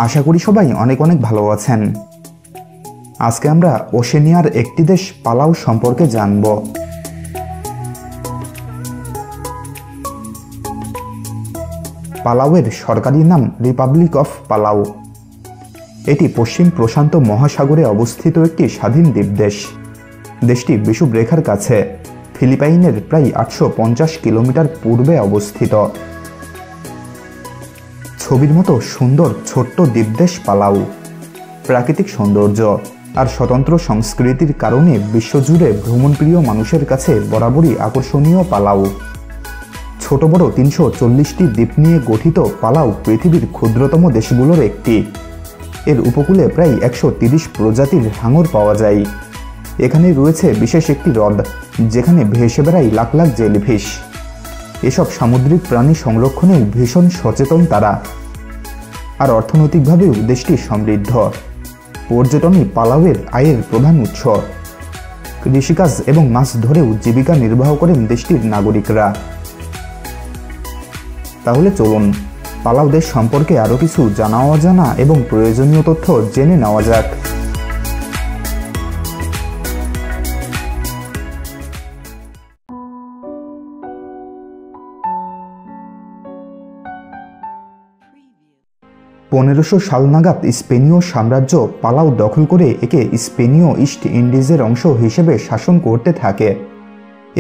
আশা করি সবাই অনেক অনেক ভালো আছেন। আজকে আমরা ওশেনিয়ার একটি দেশ পালাউ সম্পর্কে জানব। পালাউয়ের সরকারি নাম রিপাবলিক অফ পালাউ। এটি পশ্চিম প্রশান্ত মহাসাগরে অবস্থিত একটি স্বাধীন দ্বীপদেশ। দেশটি বিষুবরেখার কাছে ফিলিপাইনের প্রায় 850 কিলোমিটার পূর্বে অবস্থিত। ছবির মতো সুন্দর ছোট্ট দ্বীপদেশ পালাউ। প্রাকৃতিক সৌন্দর্য আর স্বতন্ত্র সংস্কৃতির কারণে বিশ্বজুড়ে ভ্রমণপ্রিয় মানুষের কাছে বরাবরই আকর্ষণীয় পালাউ। ছোট বড় 340টি দ্বীপ নিয়ে গঠিত পালাউ পৃথিবীর ক্ষুদ্রতম দেশগুলোর একটি। এর উপকূলে প্রায় 130 প্রজাতির হাঙর পাওয়া যায়। এখানে রয়েছে বিশেষ একটি হ্রদ যেখানে ভেসে বেড়ায় লাখ লাখ জেলিফিশ। এসব সামুদ্রিক প্রাণী সংরক্ষণেও ভীষণ সচেতন তারা। আর অর্থনৈতিকভাবেও দেশটি সমৃদ্ধ। পর্যটনই পালাউয়ের আয়ের প্রধান উৎস। কৃষিকাজ এবং মাছ ধরেও জীবিকা নির্বাহ করেন দেশটির নাগরিকরা। তাহলে চলুন পালাউ দেশ সম্পর্কে আরও কিছু জানা অজানা এবং প্রয়োজনীয় তথ্য জেনে নেওয়া যাক। পনেরোশো সাল নাগাদ স্পেনীয় সাম্রাজ্য পালাউ দখল করে একে স্পেনীয় ইস্ট ইন্ডিজের অংশ হিসেবে শাসন করতে থাকে।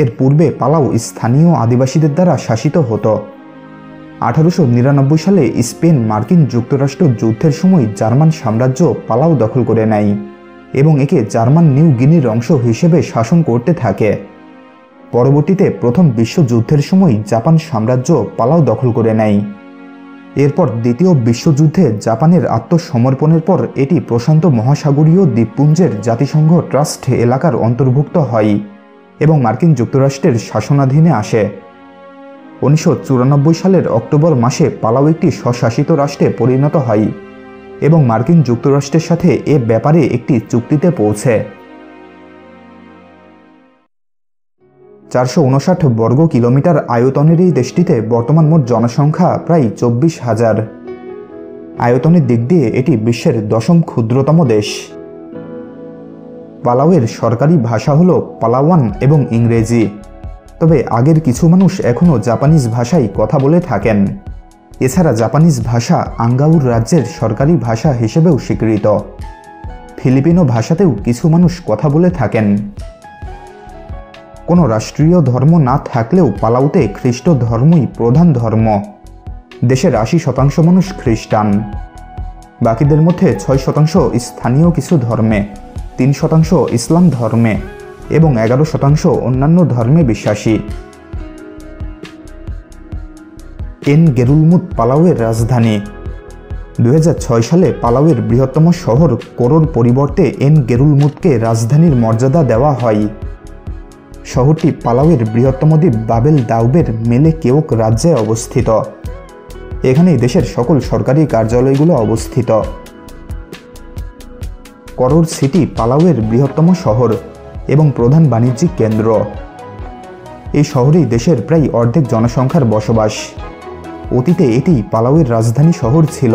এর পূর্বে পালাউ স্থানীয় আদিবাসীদের দ্বারা শাসিত হতো। 1899 সালে স্পেন মার্কিন যুক্তরাষ্ট্র যুদ্ধের সময় জার্মান সাম্রাজ্য পালাউ দখল করে নেয় এবং একে জার্মান নিউ গিনির অংশ হিসেবে শাসন করতে থাকে। পরবর্তীতে প্রথম বিশ্বযুদ্ধের সময় জাপান সাম্রাজ্য পালাউ দখল করে নেয়। এরপর দ্বিতীয় বিশ্বযুদ্ধে জাপানের আত্মসমর্পণের পর এটি প্রশান্ত মহাসাগরীয় দ্বীপপুঞ্জের জাতিসংঘ ট্রাস্ট এলাকার অন্তর্ভুক্ত হয় এবং মার্কিন যুক্তরাষ্ট্রের শাসনাধীনে আসে। 1994 সালের অক্টোবর মাসে পালাউ একটি স্বশাসিত রাষ্ট্রে পরিণত হয় এবং মার্কিন যুক্তরাষ্ট্রের সাথে এ ব্যাপারে একটি চুক্তিতে পৌঁছে। 459 বর্গ কিলোমিটার আয়তনের এই দেশটিতে বর্তমান মোট জনসংখ্যা প্রায় 24,000। আয়তনের দিক দিয়ে এটি বিশ্বের 10ম ক্ষুদ্রতম দেশ। পালাউয়ের সরকারি ভাষা হল পালাওয়ান এবং ইংরেজি। তবে আগের কিছু মানুষ এখনও জাপানিজ ভাষায় কথা বলে থাকেন। এছাড়া জাপানিজ ভাষা আঙ্গাউর রাজ্যের সরকারি ভাষা হিসেবেও স্বীকৃত। ফিলিপিনো ভাষাতেও কিছু মানুষ কথা বলে থাকেন। কোনো রাষ্ট্রীয় ধর্ম না থাকলেও পালাউতে খ্রিস্ট ধর্মই প্রধান ধর্ম। দেশের 80% মানুষ খ্রিস্টান। বাকিদের মধ্যে 6% স্থানীয় কিছু ধর্মে, 3% ইসলাম ধর্মে এবং 11% অন্যান্য ধর্মে বিশ্বাসী। এন গেরুলমুদ পালাউয়ের রাজধানী। 2006 সালে পালাউয়ের বৃহত্তম শহর কোরোর পরিবর্তে এন গেরুলমুদকে রাজধানীর মর্যাদা দেওয়া হয়। শহরটি পালাউয়ের বৃহত্তম দ্বীপ বাবেল দাউবের মেলে কেওক রাজ্যে অবস্থিত। এখানেই দেশের সকল সরকারি কার্যালয়গুলো অবস্থিত। করোর সিটি পালাউয়ের বৃহত্তম শহর এবং প্রধান বাণিজ্যিক কেন্দ্র। এই শহরেই দেশের প্রায় অর্ধেক জনসংখ্যার বসবাস। অতীতে এটি পালাউয়ের রাজধানী শহর ছিল।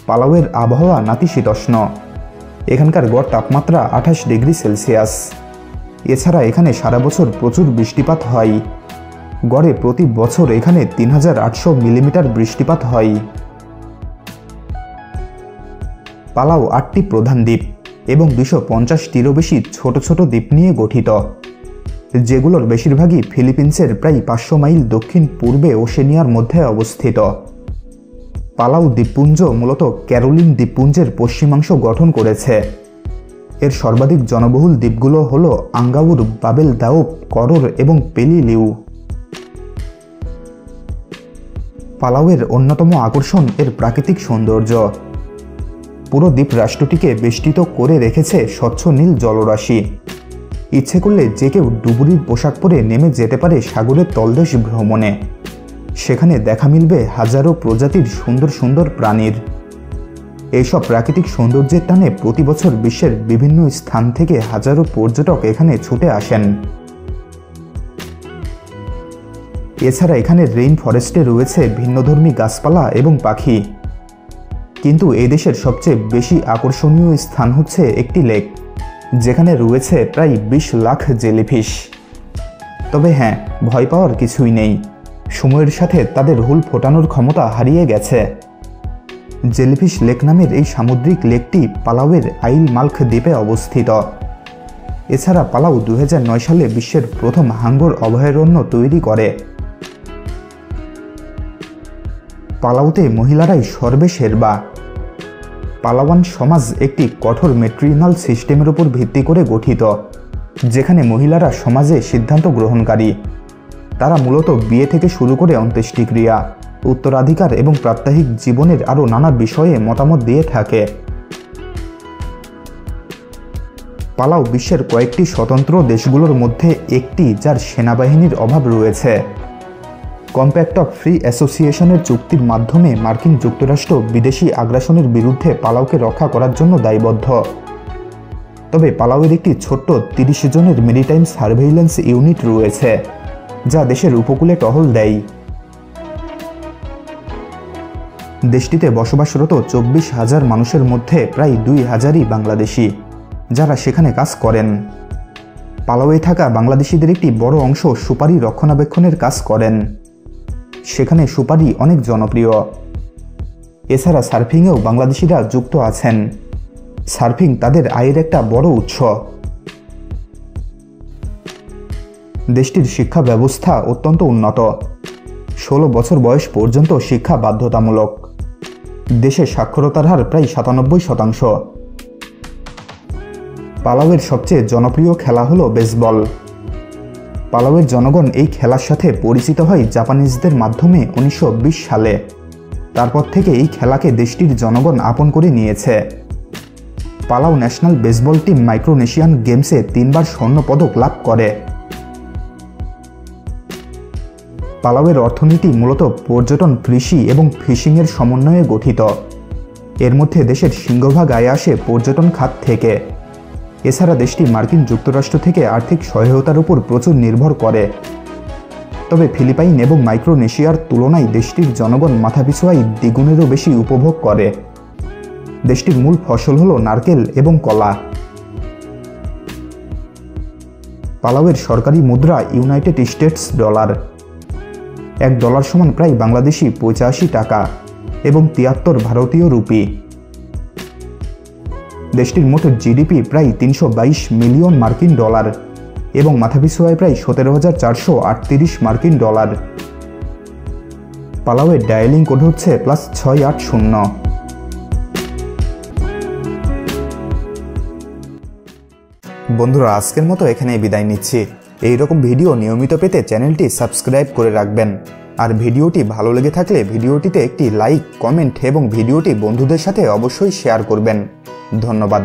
পালাউয়ের আবহাওয়া নাতিশীতোষ্ণ। এখানকার গড় তাপমাত্রা 28 ডিগ্রি সেলসিয়াস। এছাড়া এখানে সারা বছর প্রচুর বৃষ্টিপাত হয়। গড়ে প্রতি বছর এখানে 3800 মিলিমিটার বৃষ্টিপাত হয়। পালাউ 8টি প্রধান দ্বীপ এবং 250টিরও বেশি ছোট ছোট দ্বীপ নিয়ে গঠিত, যেগুলোর বেশিরভাগই ফিলিপিন্সের প্রায় 500 মাইল দক্ষিণ পূর্বে ওশেনিয়ার মধ্যে অবস্থিত। পালাউ দ্বীপপুঞ্জ মূলত ক্যারোলিন দ্বীপপুঞ্জের পশ্চিমাংশ গঠন করেছে। এর সর্বাধিক জনবহুল দ্বীপগুলো হল আঙ্গাউর, বাবেল দাউব, করোর এবং পেলি লিউ। পালাউয়ের অন্যতম আকর্ষণ এর প্রাকৃতিক সৌন্দর্য। পুরো দ্বীপ রাষ্ট্রটিকে বেষ্টিত করে রেখেছে স্বচ্ছ নীল জলরাশি। ইচ্ছে করলে যে কেউ ডুবুরির পোশাক পরে নেমে যেতে পারে সাগরের তলদেশ ভ্রমণে। সেখানে দেখা মিলবে হাজারো প্রজাতির সুন্দর সুন্দর প্রাণীর। এইসব প্রাকৃতিক সৌন্দর্যের টানে প্রতি বছর বিশ্বের বিভিন্ন স্থান থেকে হাজারো পর্যটক এখানে ছুটে আসেন। এছাড়া এখানে রেইন ফরেস্টে রয়েছে ভিন্নধর্মী গাছপালা এবং পাখি। কিন্তু এই দেশের সবচেয়ে বেশি আকর্ষণীয় স্থান হচ্ছে একটি লেক, যেখানে রয়েছে প্রায় 20 লাখ জেলিফিশ। তবে হ্যাঁ, ভয় পাওয়ার কিছুই নেই, সময়ের সাথে তাদের হুল ফোটানোর ক্ষমতা হারিয়ে গেছে। জেলিফিশ লেক নামের এই সামুদ্রিক লেকটি পালাউয়ের আইল মাল্খ দ্বীপে অবস্থিত। এছাড়া পালাউ 2009 সালে বিশ্বের প্রথম হাঙ্গর অভয়ারণ্য তৈরি করে। পালাউতে মহিলারাই সর্বেসের্বা। পালাওয়ান সমাজ একটি কঠোর ম্যাট্রিনাল সিস্টেমের উপর ভিত্তি করে গঠিত, যেখানে মহিলারা সমাজে সিদ্ধান্ত গ্রহণকারী। তারা মূলত বিয়ে থেকে শুরু করে অন্ত্যেষ্টিক্রিয়া, উত্তরাধিকার এবং প্রাত্যহিক জীবনের আরও নানা বিষয়ে মতামত দিয়ে থাকে। পালাউ বিশ্বের কয়েকটি স্বতন্ত্র দেশগুলোর মধ্যে একটি যার সেনাবাহিনীর অভাব রয়েছে। কম্প্যাক্ট অফ ফ্রি অ্যাসোসিয়েশনের চুক্তির মাধ্যমে মার্কিন যুক্তরাষ্ট্র বিদেশি আগ্রাসনের বিরুদ্ধে পালাউকে রক্ষা করার জন্য দায়বদ্ধ। তবে পালাউয়ের একটি ছোট্ট 30 জনের মেরিটাইম সার্ভেইলেন্স ইউনিট রয়েছে, যা দেশের উপকূলে টহল দেয়। দেশটিতে বসবাসরত 24,000 মানুষের মধ্যে প্রায় 2,000ই বাংলাদেশি, যারা সেখানে কাজ করেন। পালাউয়ে থাকা বাংলাদেশিদের একটি বড় অংশ সুপারি রক্ষণাবেক্ষণের কাজ করেন। সেখানে সুপারি অনেক জনপ্রিয়। এছাড়া সার্ফিংয়েও বাংলাদেশিরা যুক্ত আছেন। সার্ফিং তাদের আয়ের একটা বড় উৎস। দেশটির শিক্ষা ব্যবস্থা অত্যন্ত উন্নত। 16 বছর বয়স পর্যন্ত শিক্ষা বাধ্যতামূলক। দেশে সাক্ষরতার হার প্রায় 97%। পালাউয়ের সবচেয়ে জনপ্রিয় খেলা হলো বেসবল। পালাউয়ের জনগণ এই খেলার সাথে পরিচিত হয় জাপানিজদের মাধ্যমে 1920 সালে। তারপর থেকে এই খেলাকে দেশটির জনগণ আপন করে নিয়েছে। পালাউ ন্যাশনাল বেসবল টিম মাইক্রোনেশিয়ান গেমসে 3 বার স্বর্ণ পদক লাভ করে। পালাউয়ের অর্থনীতি মূলত পর্যটন, কৃষি এবং ফিশিংয়ের সমন্বয়ে গঠিত। এর মধ্যে দেশের সিংহভাগ আয় আসে পর্যটন খাত থেকে। এছাড়া দেশটি মার্কিন যুক্তরাষ্ট্র থেকে আর্থিক সহায়তার উপর প্রচুর নির্ভর করে। তবে ফিলিপাইন এবং মাইক্রোনেশিয়ার তুলনায় দেশটির জনগণ মাথাপিছু আয় দ্বিগুণেরও বেশি উপভোগ করে। দেশটির মূল ফসল হলো নারকেল এবং কলা। পালাউয়ের সরকারি মুদ্রা ইউনাইটেড স্টেটস ডলার। $1 সমান প্রায় বাংলাদেশি 85 টাকা এবং 73 ভারতীয় রুপি। দেশটির মোট জিডিপি প্রায় 322 মিলিয়ন মার্কিন ডলার এবং মাথাপিছু আয় প্রায় 17,438 মার্কিন ডলার। পালাউয়ের ডায়ালিং কোড হচ্ছে +680। বন্ধুরা, আজকের মতো এখানেই বিদায় নিচ্ছি। এইরকম ভিডিও নিয়মিত পেতে চ্যানেলটি সাবস্ক্রাইব করে রাখবেন। আর ভিডিওটি ভালো লেগে থাকলে ভিডিওটিতে একটি লাইক, কমেন্ট এবং ভিডিওটি বন্ধুদের সাথে অবশ্যই শেয়ার করবেন। ধন্যবাদ।